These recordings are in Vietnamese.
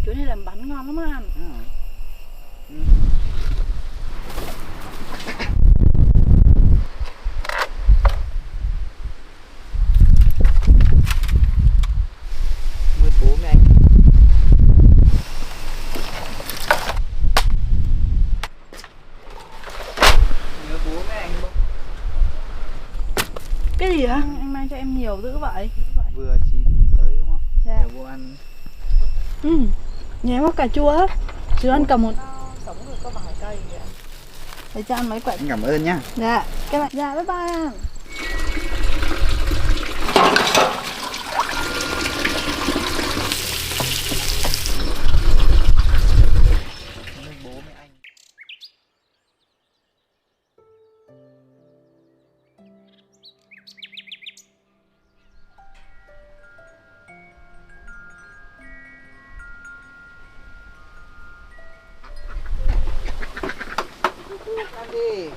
Chỗ này làm bánh ngon lắm anh. Ừ. Nguyên bố mấy anh. Nhớ bố mấy anh không? Cái gì hả? Anh mang cho em nhiều dữ vậy? Vừa chín tới đúng không? Dạ. Để bố ăn. Nhà em có cà chua hết. Chứ anh cầm một... Sống rồi có vài cây vậy. Để cho anh mấy quả. Anh cảm ơn nhá. Dạ. Cái này. Dạ, bye bye anh. Bố mấy anh. Ăn đi.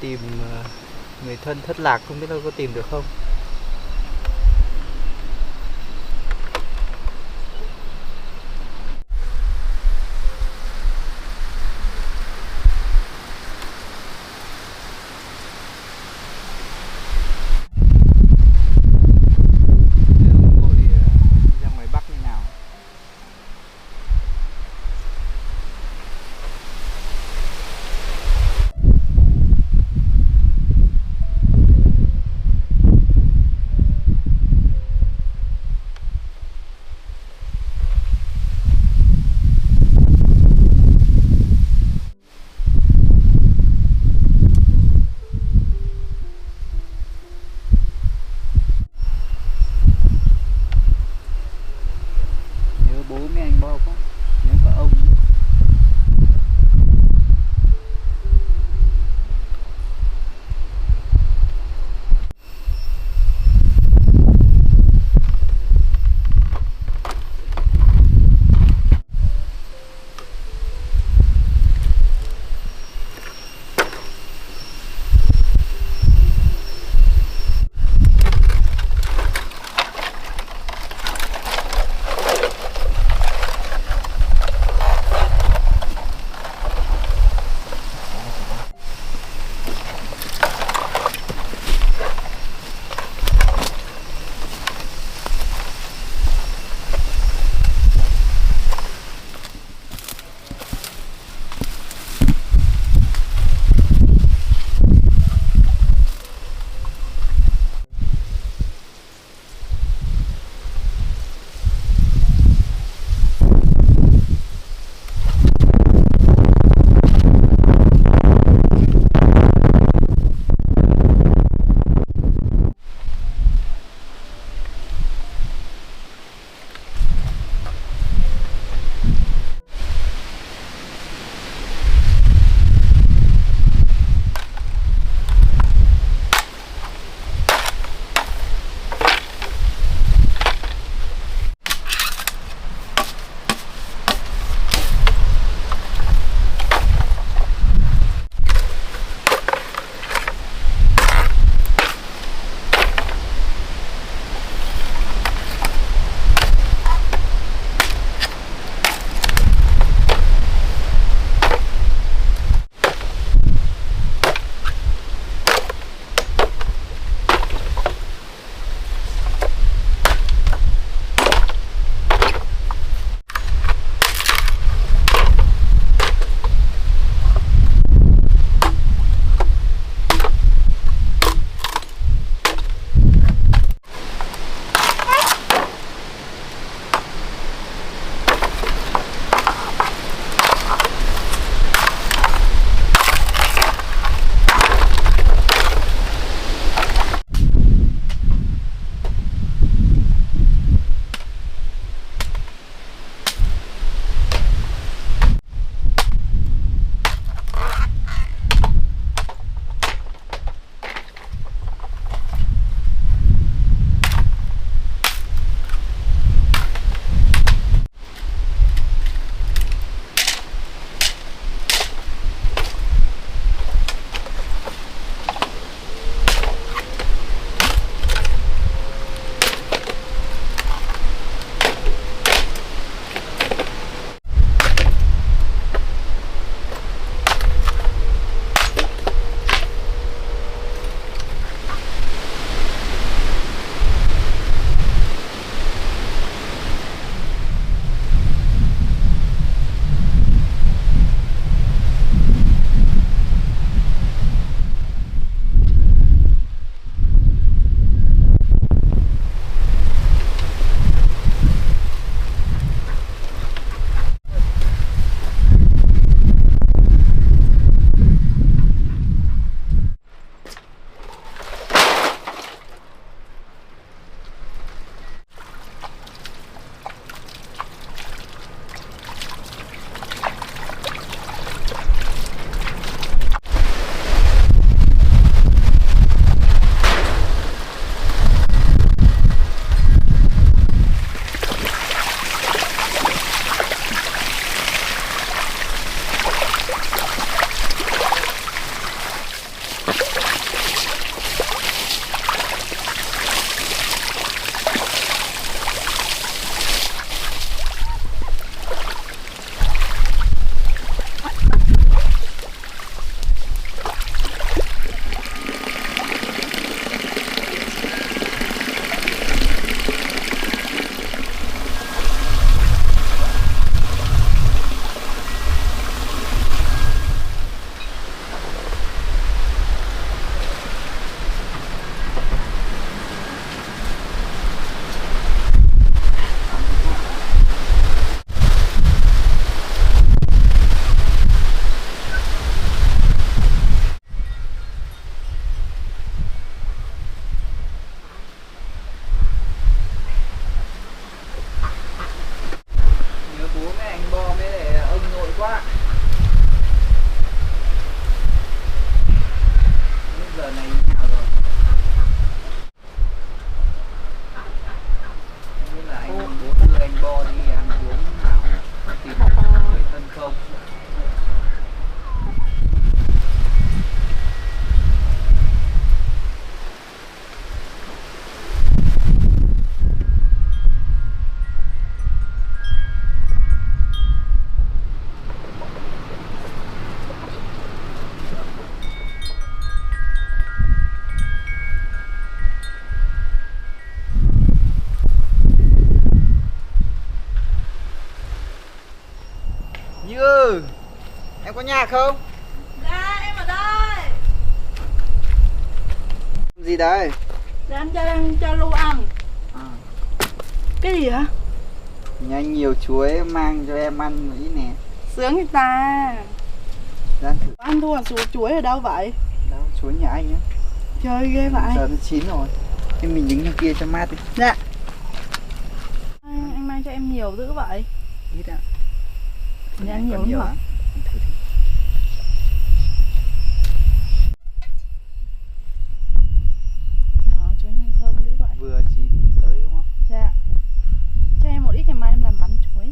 tìm người thân thất lạc, không biết là có tìm được không. Như, em có nhà không? Dạ em ở đây. Gì đây? Dạ anh đang cho Lu ăn. À, Cái gì hả? nhanh nhiều chuối mang cho em ăn một ít nè. Sướng người ta. Đang thử. Anh thua chuối ở đâu vậy? Đâu, chuối nhà anh nhá. Chơi ghê vậy. Giờ nó chín rồi. Thế mình đứng trong kia cho mát đi. Dạ. Anh mang cho em nhiều dữ vậy. Ít ạ. Dạ anh nhiều Còn lắm hả? lắm. Em thử đi. Đó, chuối nhanh thơm dữ vậy. Vừa chín tới đúng không? Dạ. Cho em một ít, ngày mai em làm bánh chuối.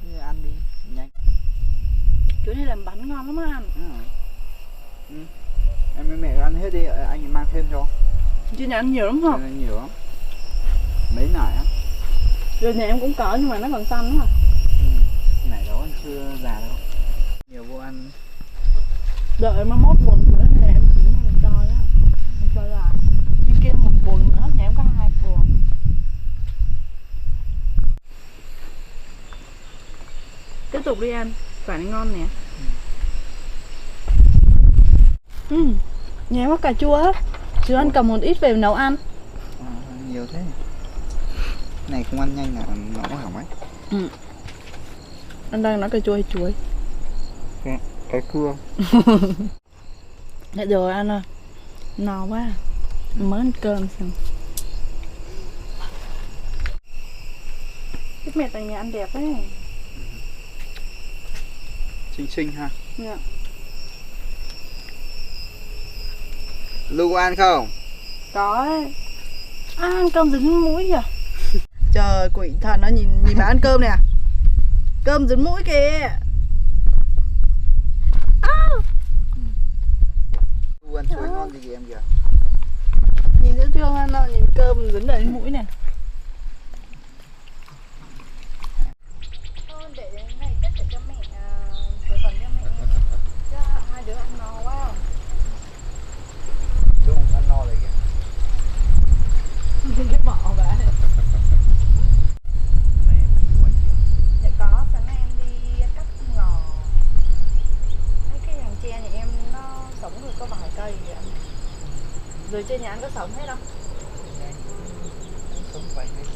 Thế ăn đi, nhanh. Chuối này làm bánh ngon lắm anh. Ừ. Em với mẹ ăn hết đi, anh mang thêm cho. Chứ nhà anh nhiều lắm hả? Cho nên nhiều lắm. Mấy nải á? Rồi nhà em cũng có nhưng mà nó còn xanh lắm à. Nải đó anh chưa già đâu. Nhiều vô ăn. Đợi mà mốt buồn chuối này em chỉ em cho đó. Em cho là bên kia một buồn nữa, nhà em có 2 buồn. Tiếp tục đi anh, quả này ngon nè. Nhà em có cà chua á. Chứ anh cầm một ít về nấu ăn. Nhiều thế. Này không ăn nhanh là nó hỏng ấy. Anh đang nói cà chua hay chuối? Cái cua. Được rồi anh ơi. No quá. Mới ăn cơm xong. Biết mẹ tại nhà ăn đẹp đấy. Xinh xinh ha. Dạ. Lu ăn không? Có ấy. Ăn cơm dính mũi kìa. Trời quỷ thần, nó nhìn bà ăn cơm nè. Cơm dính mũi kìa. Lu ăn chuối ngon gì em kìa. Nhìn dễ thương anh ơi, nhìn cơm dính đầy mũi nè. Thôi để này cất để cho mẹ, về phần cho mẹ. Cho hai đứa ăn no quá. Đúng không? Ăn no rồi kìa. Cái bọ vậy. Dạ có, sáng nay em đi cắt ngò. Mấy cái hàng tre nhà em nó sống được có vài cây vậy anh. Rồi trên nhà anh có sống hết không? Sống vài cái thôi.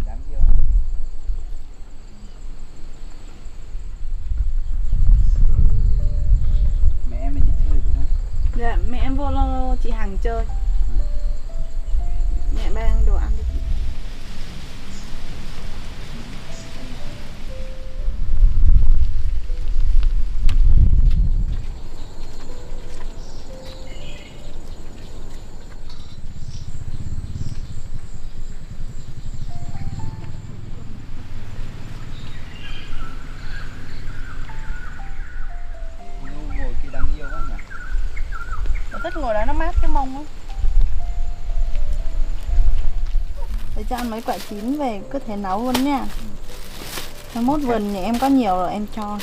Đáng yêu ha. Mẹ em đi chơi đúng không? Dạ, mẹ em vô lo chị Hằng chơi. Mẹ mang đồ ăn đi. Ngồi kia đáng yêu quá nhỉ? Mà thích ngồi đó nó mát cái mông á. Để cho ăn mấy quả chín về có thể nấu luôn nha. Mai mốt vườn nhà em có nhiều rồi em cho.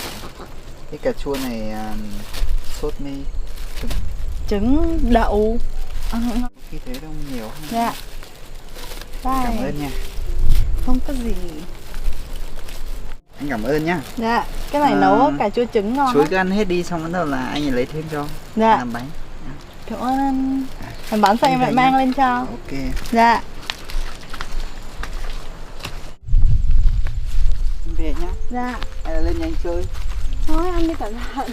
Cái cà chua này sốt mê trứng. Trứng đậu. Khi thế đâu nhiều. Dạ. Cảm Bye. ơn nha. Không có gì. Anh cảm ơn nhá. Dạ, cái này nấu cà chua trứng ngon Chuối lắm. cứ ăn hết đi xong bắt đầu là anh lấy thêm cho. Dạ. Làm bánh. Cảm ơn anh. Làm bánh xong em lại Anh mang nhá. lên cho. Ok. Dạ. Anh về nhá. Dạ. Hay là lên nhà anh chơi. Thôi anh đi cẩn thận.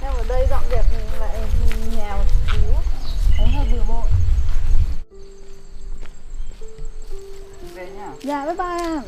Em ở đây dọn dẹp lại nhà một xíu. Thấy hơi bừa bộn. Anh về nhá. Dạ bye bye anh.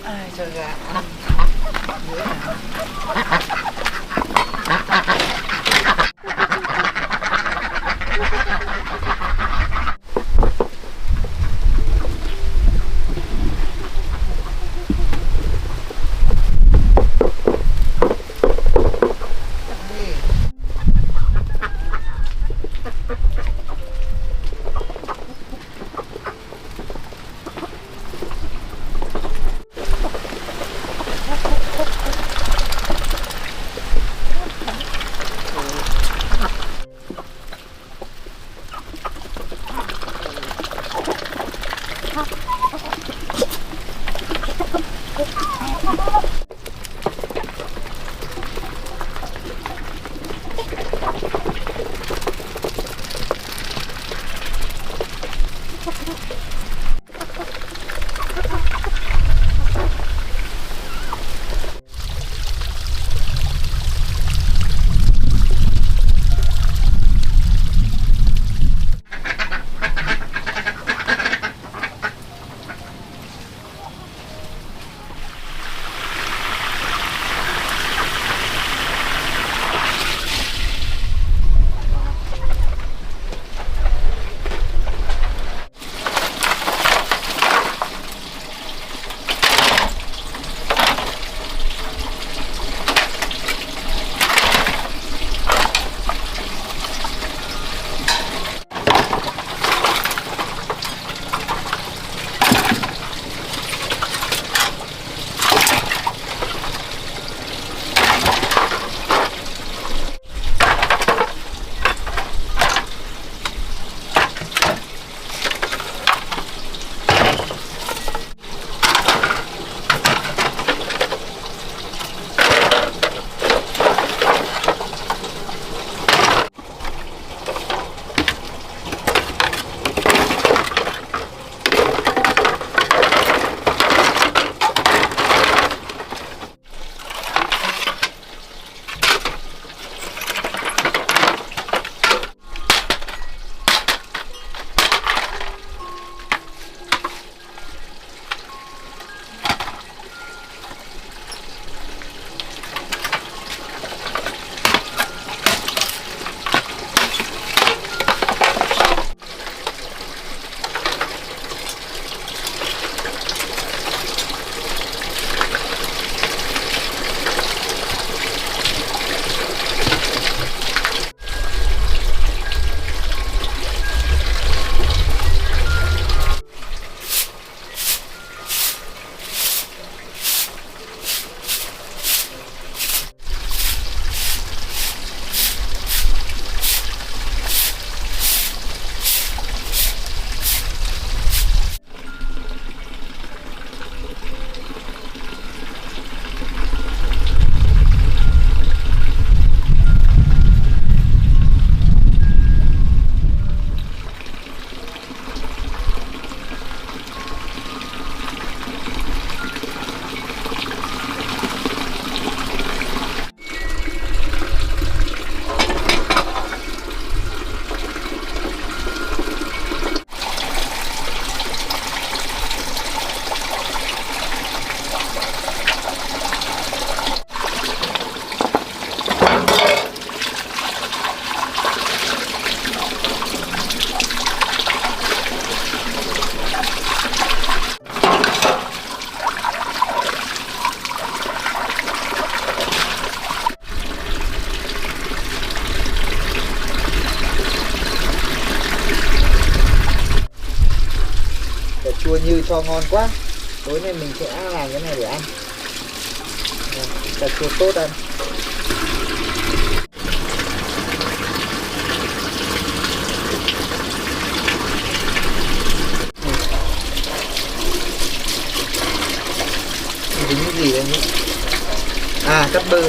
Ai cho gà ăn dưới nào. kho ngon quá. Tối nay mình sẽ làm cái này để ăn. Cà chua tốt ăn. Dính cái gì đây nhỉ? À, cắt bơ.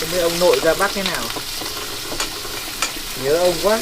Không biết ông nội ra Bắc thế nào. Nhớ ông quá.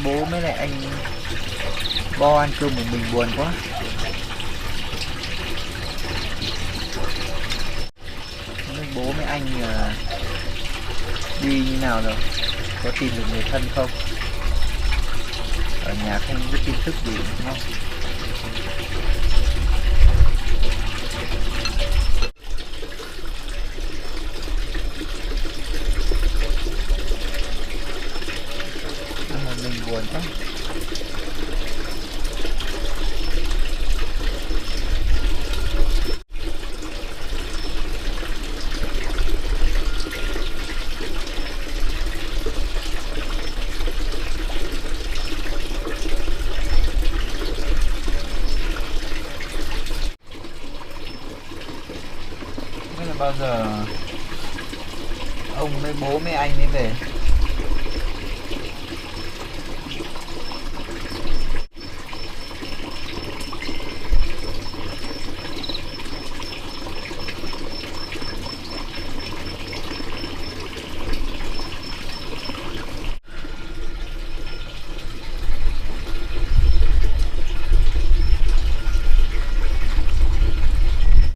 bố mấy lại anh Bo ăn cơm một mình buồn quá. Không biết bố mấy anh đi như nào rồi, có tìm được người thân không, ở nhà không biết tin tức gì đúng không? Nhưng mà mình buồn quá. Bao giờ ông với bố mấy anh ấy về?